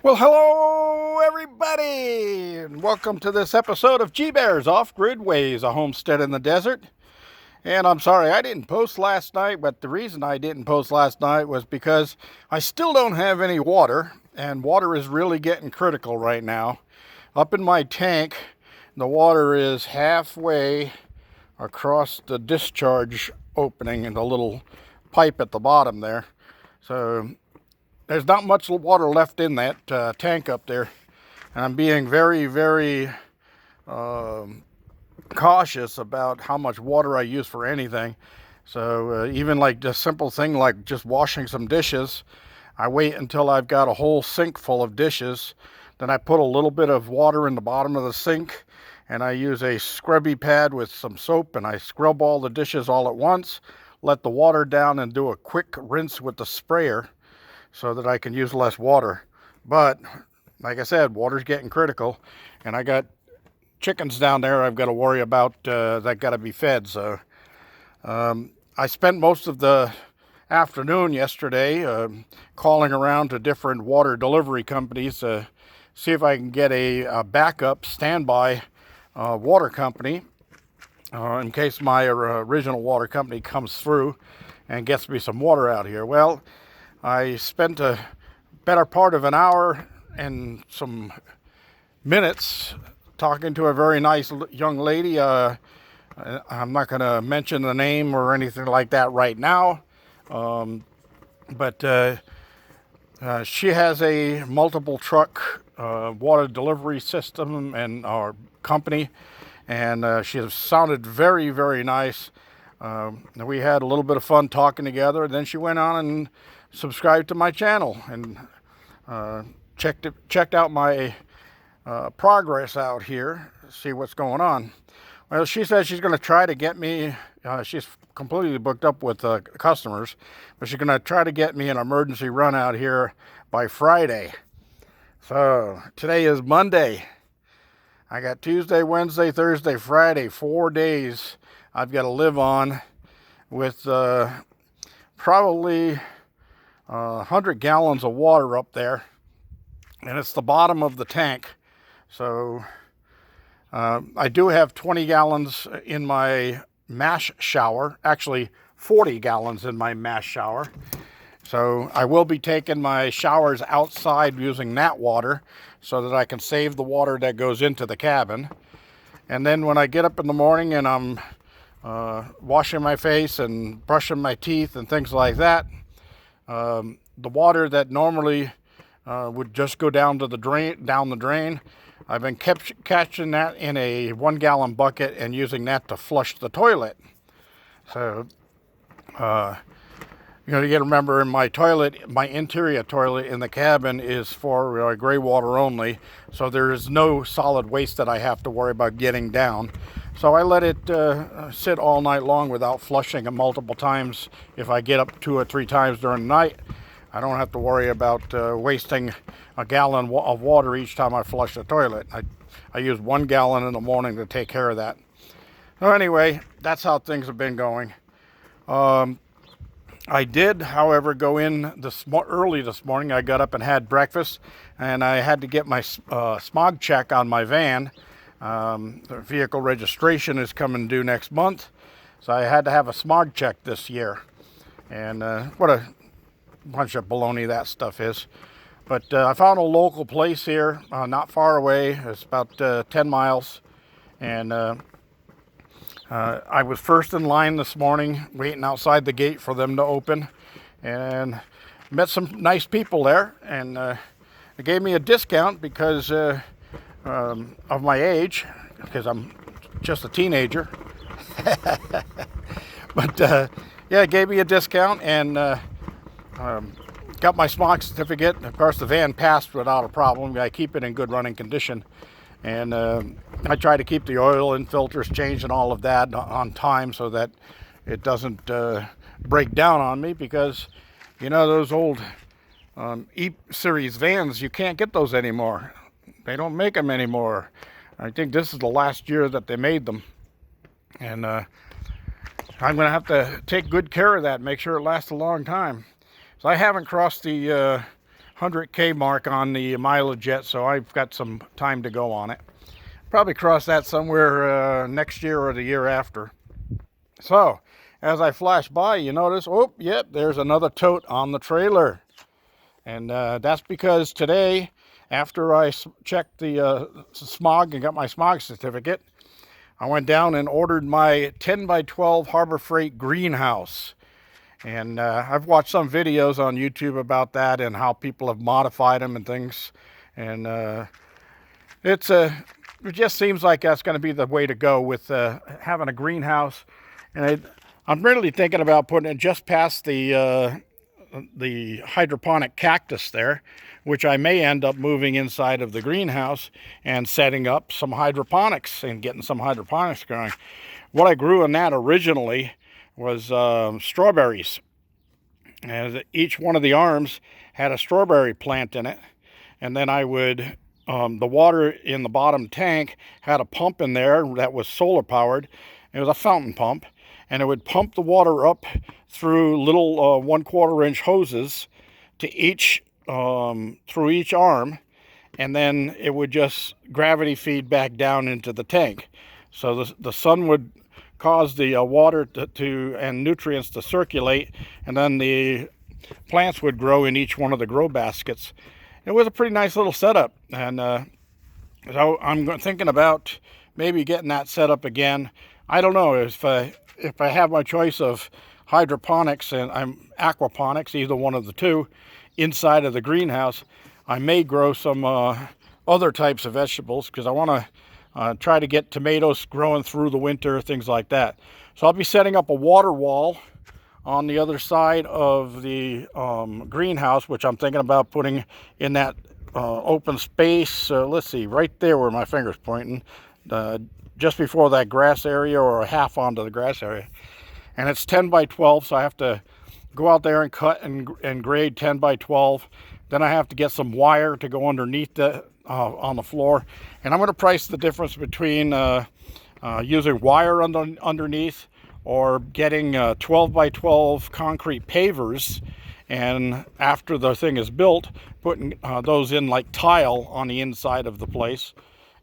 Well, hello, everybody, and welcome to this episode of G-Bear's Off-Grid Ways, a homestead in the desert. And I'm sorry I didn't post last night, but the reason I didn't post last night was because I still don't have any water, and water is really getting critical right now. Up in my tank, the water is halfway across the discharge opening in the little pipe at the bottom there. So there's not much water left in that tank up there, and I'm being very, very cautious about how much water I use for anything. So even like the simple thing like just washing some dishes, I wait until I've got a whole sink full of dishes. Then I put a little bit of water in the bottom of the sink, and I use a scrubby pad with some soap, and I scrub all the dishes all at once, let the water down, and do a quick rinse with the sprayer so that I can use less water. But like I said, water's getting critical, and I got chickens down there I've got to worry about that got to be fed. So I spent most of the afternoon yesterday calling around to different water delivery companies to see if I can get a backup standby water company in case my original water company comes through and gets me some water out here. Well, I spent a better part of an hour and some minutes talking to a very nice young lady. I'm not going to mention the name or anything like that right now, but she has a multiple truck water delivery system and our company, and she sounded very, very nice. We had a little bit of fun talking together, and then she went on and subscribed to my channel and checked out my progress out here, see what's going on. Well, she says she's going to try to get me, she's completely booked up with customers, but she's going to try to get me an emergency run out here by Friday. So today is Monday. I got Tuesday, Wednesday, Thursday, Friday, 4 days I've got to live on with probably 100 gallons of water up there, and it's the bottom of the tank. So I do have 20 gallons in my mash shower, actually 40 gallons in my mash shower. So I will be taking my showers outside using that water so that I can save the water that goes into the cabin. And then when I get up in the morning and I'm washing my face and brushing my teeth and things like that, the water that normally would just go down the drain, I've been catching that in a 1 gallon bucket and using that to flush the toilet. So, you got to remember, in my toilet, my interior toilet in the cabin is for gray water only, so there is no solid waste that I have to worry about getting down. So I let it sit all night long without flushing it multiple times. If I get up 2 or 3 times during the night, I don't have to worry about wasting a gallon of water each time I flush the toilet. I use 1 gallon in the morning to take care of that. So anyway, that's how things have been going. I did, however, go in early this morning. I got up and had breakfast, and I had to get my smog check on my van. The vehicle registration is coming due next month, so I had to have a smog check this year. And what a bunch of baloney that stuff is. But I found a local place here, not far away. It's about 10 miles. And I was first in line this morning, waiting outside the gate for them to open. And met some nice people there. And they gave me a discount because of my age, because I'm just a teenager. But yeah, it gave me a discount, and got my smog certificate. Of course, the van passed without a problem. I keep it in good running condition, and I try to keep the oil and filters changed and all of that on time so that it doesn't break down on me, because you know those old E-Series vans, you can't get those anymore. They don't make them anymore. I think this is the last year that they made them, and I'm going to have to take good care of that, make sure it lasts a long time. So I haven't crossed the 100K mark on the mileage yet, so I've got some time to go on it. Probably cross that somewhere next year or the year after. So, as I flash by, you notice, oh, yep, there's another tote on the trailer. And that's because today, after I checked the smog and got my smog certificate, I went down and ordered my 10 by 12 Harbor Freight greenhouse. And I've watched some videos on YouTube about that and how people have modified them and things. And it just seems like that's going to be the way to go with having a greenhouse. And I'm really thinking about putting it just past the hydroponic cactus there, which I may end up moving inside of the greenhouse and setting up some hydroponics and getting some hydroponics going. What I grew in that originally was strawberries. And each one of the arms had a strawberry plant in it. And then I would, the water in the bottom tank had a pump in there that was solar powered. It was a fountain pump. And it would pump the water up through little 1/4 inch hoses to each, through each arm. And then it would just gravity feed back down into the tank. So the sun would cause the water to and nutrients to circulate, and then the plants would grow in each one of the grow baskets. It was a pretty nice little setup, and so I'm thinking about maybe getting that set up again. I don't know if I have my choice of hydroponics and aquaponics, either one of the two, inside of the greenhouse. I may grow some other types of vegetables because I want to try to get tomatoes growing through the winter, things like that. So I'll be setting up a water wall on the other side of the greenhouse, which I'm thinking about putting in that open space. Let's see, right there where my finger's pointing, just before that grass area, or a half onto the grass area. And it's 10 by 12, so I have to go out there and cut and grade 10 by 12. Then I have to get some wire to go underneath on the floor. And I'm going to price the difference between using wire underneath or getting 12 by 12 concrete pavers. And after the thing is built, putting those in like tile on the inside of the place.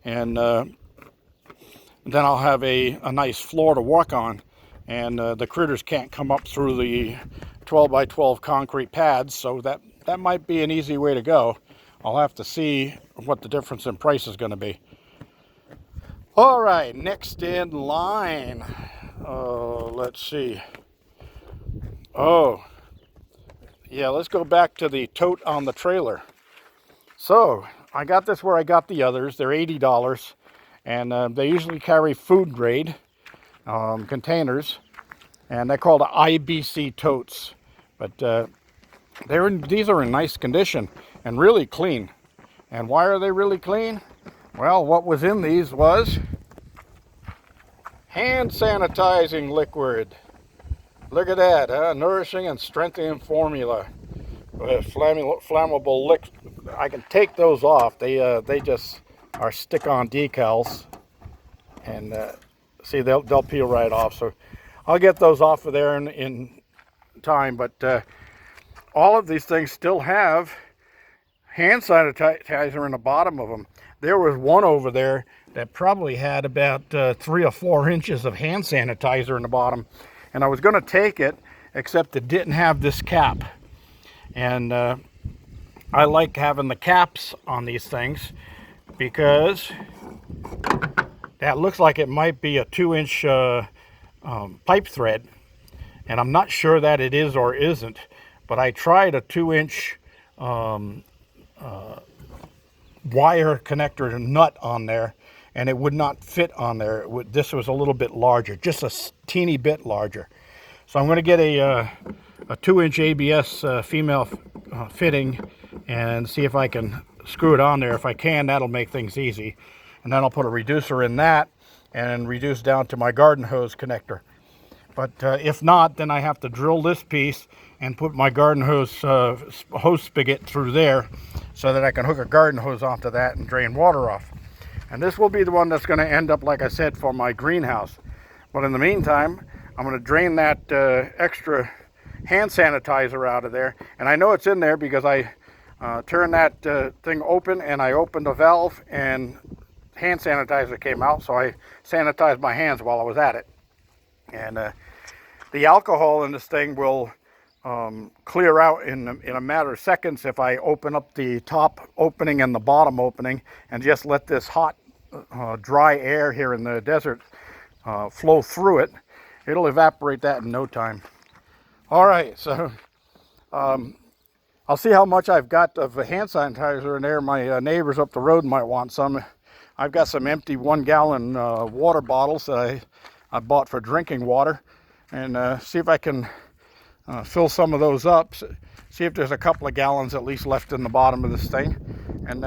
And then I'll have a nice floor to walk on. And the critters can't come up through the 12 by 12 concrete pads, so that might be an easy way to go. I'll have to see what the difference in price is going to be. All right, next in line. Let's see. Oh, yeah, let's go back to the tote on the trailer. So I got this where I got the others. They're $80, and they usually carry food grade containers, and they're called IBC totes. But these are in nice condition and really clean. And why are they really clean? Well, what was in these was hand sanitizing liquid. Look at that, nourishing and strengthening formula. Flammable liquid. I can take those off. They just are stick-on decals, and see, they'll peel right off. So I'll get those off of there in time. But all of these things still have hand sanitizer in the bottom of them. There was one over there that probably had about 3 or 4 inches of hand sanitizer in the bottom. And I was going to take it, except it didn't have this cap. And I like having the caps on these things because that looks like it might be a 2-inch pipe thread. And I'm not sure that it is or isn't. But I tried a 2-inch wire connector nut on there, and it would not fit on there. This was a little bit larger, just a teeny bit larger. So I'm going to get a 2-inch ABS female fitting and see if I can screw it on there. If I can, that'll make things easy. And then I'll put a reducer in that and reduce down to my garden hose connector. But if not, then I have to drill this piece and put my garden hose spigot through there so that I can hook a garden hose onto that and drain water off. And this will be the one that's going to end up, like I said, for my greenhouse. But in the meantime, I'm going to drain that extra hand sanitizer out of there. And I know it's in there because I Turned that thing open, and I opened the valve, and hand sanitizer came out, so I sanitized my hands while I was at it. And the alcohol in this thing will clear out in a matter of seconds if I open up the top opening and the bottom opening and just let this hot, dry air here in the desert flow through it. It'll evaporate that in no time. All right, so I'll see how much I've got of hand sanitizer in there. My neighbors up the road might want some. I've got some empty 1 gallon water bottles that I bought for drinking water, and see if I can fill some of those up. See if there's a couple of gallons at least left in the bottom of this thing, and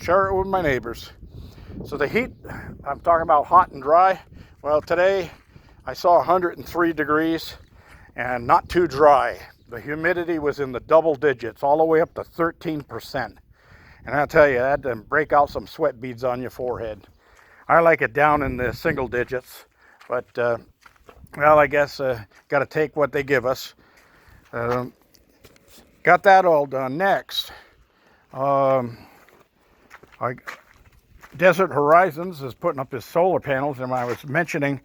share it with my neighbors. So the heat, I'm talking about hot and dry. Well, today I saw 103 degrees and not too dry. The humidity was in the double digits, all the way up to 13%. And I'll tell you, that didn't break out some sweat beads on your forehead. I like it down in the single digits, but well, I guess got to take what they give us. Got that all done. Next, Desert Horizons is putting up his solar panels, and I was mentioning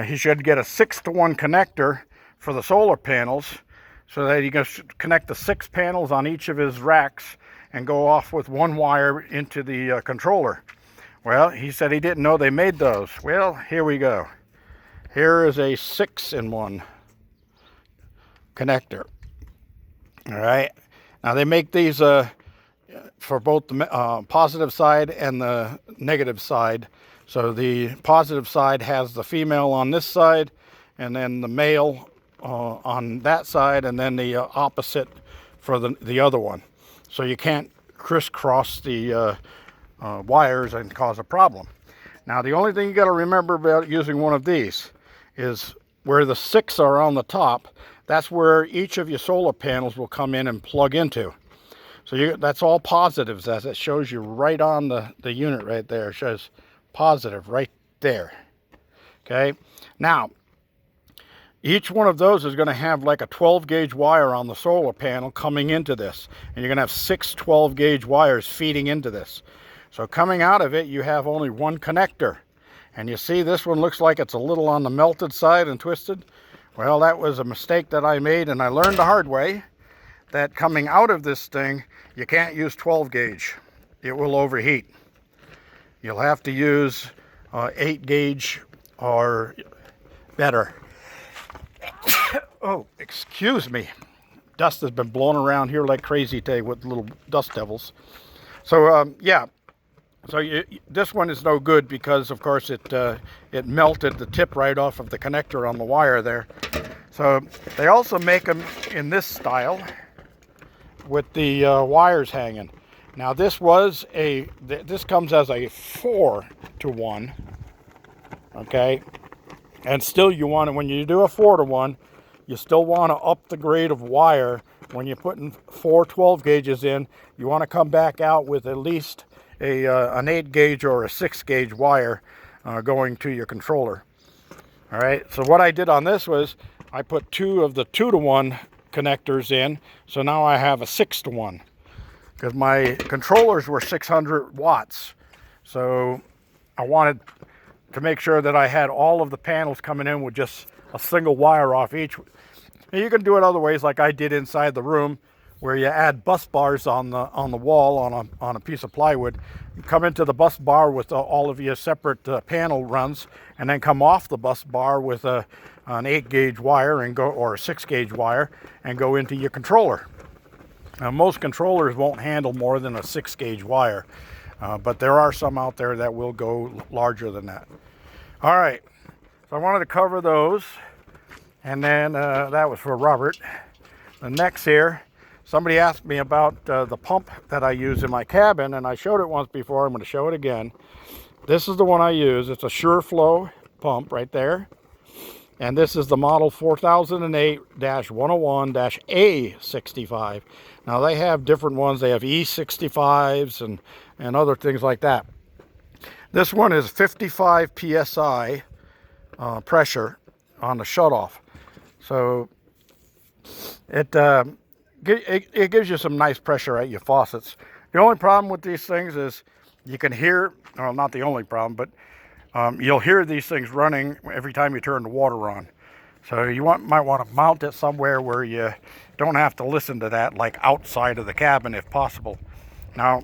he should get a 6-to-1 connector for the solar panels, so that he can connect the 6 panels on each of his racks and go off with 1 wire into the controller. Well, he said he didn't know they made those. Well, here we go. Here is a 6-in-1 connector. All right. Now they make these for both the positive side and the negative side. So the positive side has the female on this side, and then the male on that side, and then the opposite for the other one. So you can't crisscross the wires and cause a problem. Now the only thing you got to remember about using one of these is where the 6 are on the top, that's where each of your solar panels will come in and plug into. So that's all positives, as it shows you right on the unit right there. It shows positive right there. Okay, now each one of those is going to have like a 12 gauge wire on the solar panel coming into this. And you're going to have 6 12 gauge wires feeding into this. So coming out of it, you have only 1 connector. And you see this one looks like it's a little on the melted side and twisted. Well, that was a mistake that I made, and I learned the hard way that coming out of this thing, you can't use 12 gauge. It will overheat. You'll have to use 8 gauge or better. Oh, excuse me. Dust has been blown around here like crazy today with little dust devils. So yeah, so this one is no good because of course it melted the tip right off of the connector on the wire there. So they also make them in this style with the wires hanging. Now this comes as a 4-to-1, okay? And still you want to, when you do a 4-to-1, you still want to up the grade of wire. When you're putting 4 12 gauges in, you want to come back out with at least an 8 gauge or a 6 gauge wire going to your controller. All right, so what I did on this was I put 2 of the 2-to-1 connectors in, so now I have a 6-to-1 because my controllers were 600 watts. So I wanted to make sure that I had all of the panels coming in with just a single wire off each. And you can do it other ways, like I did inside the room, where you add bus bars on the wall on a piece of plywood. You come into the bus bar with all of your separate panel runs, and then come off the bus bar with an 8 gauge wire or a 6 gauge wire and go into your controller. Now, most controllers won't handle more than a 6 gauge wire, but there are some out there that will go larger than that. All right, so I wanted to cover those, and then that was for Robert. The next here, somebody asked me about the pump that I use in my cabin, and I showed it once before. I'm going to show it again. This is the one I use. It's a SureFlow pump right there. And this is the model 4008-101-A65. Now they have different ones. They have E65s and other things like that. This one is 55 PSI pressure on the shutoff. So it it gives you some nice pressure at your faucets. The only problem with these things is you can hear, well, not the only problem, but you'll hear these things running every time you turn the water on. So you might want to mount it somewhere where you don't have to listen to that, like outside of the cabin if possible. Now,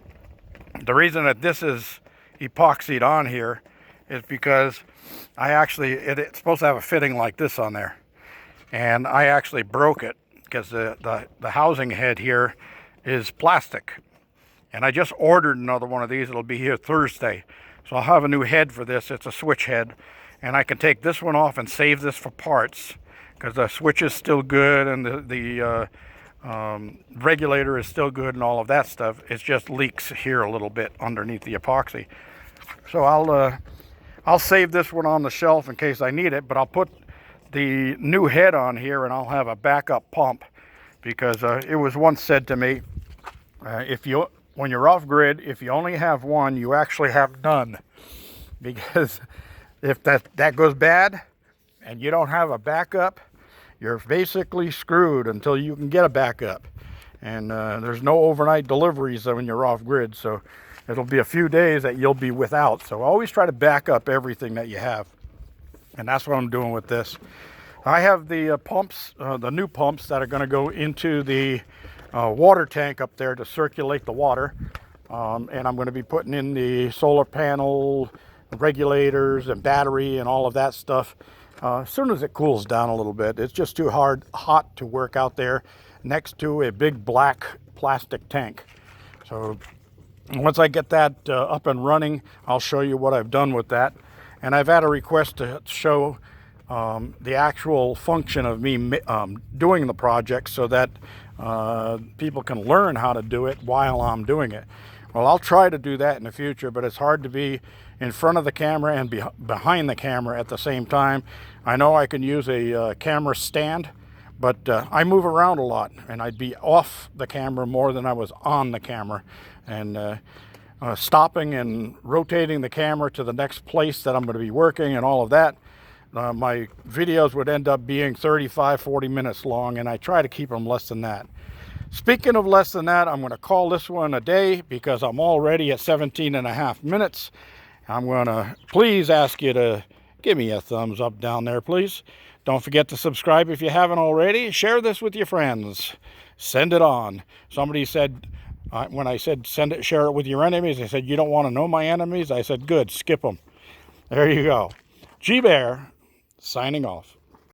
the reason that this is epoxied on here is because it's supposed to have a fitting like this on there. And I actually broke it because the housing head here is plastic. And I just ordered another one of these. It'll be here Thursday. So I'll have a new head for this. It's a switch head. And I can take this one off and save this for parts because the switch is still good and the regulator is still good and all of that stuff. It just leaks here a little bit underneath the epoxy. So I'll save this one on the shelf in case I need it, but I'll put the new head on here and I'll have a backup pump because it was once said to me, when you're off grid, if you only have one, you actually have none. Because if that goes bad and you don't have a backup, you're basically screwed until you can get a backup. And there's no overnight deliveries when you're off grid, so it'll be a few days that you'll be without. So always try to back up everything that you have. And that's what I'm doing with this. I have the pumps, the new pumps that are going to go into the water tank up there to circulate the water. And I'm going to be putting in the solar panel, regulators and battery and all of that stuff as soon as it cools down a little bit. It's just too hot to work out there next to a big black plastic tank. So once I get that up and running, I'll show you what I've done with that. And I've had a request to show the actual function of me doing the project so that people can learn how to do it while I'm doing it. Well, I'll try to do that in the future, but it's hard to be in front of the camera and behind the camera at the same time. I know I can use a camera stand, but I move around a lot, and I'd be off the camera more than I was on the camera. And stopping and rotating the camera to the next place that I'm going to be working and all of that, my videos would end up being 35-40 minutes long, and I try to keep them less than that. Speaking of less than that, I'm going to call this one a day because I'm already at 17.5 minutes. I'm going to please ask you to give me a thumbs up down there, please. Don't forget to subscribe if you haven't already. Share this with your friends. Send it on. Somebody said, when I said share it with your enemies, they said, you don't want to know my enemies? I said, good, skip them. There you go. G-Bear, signing off.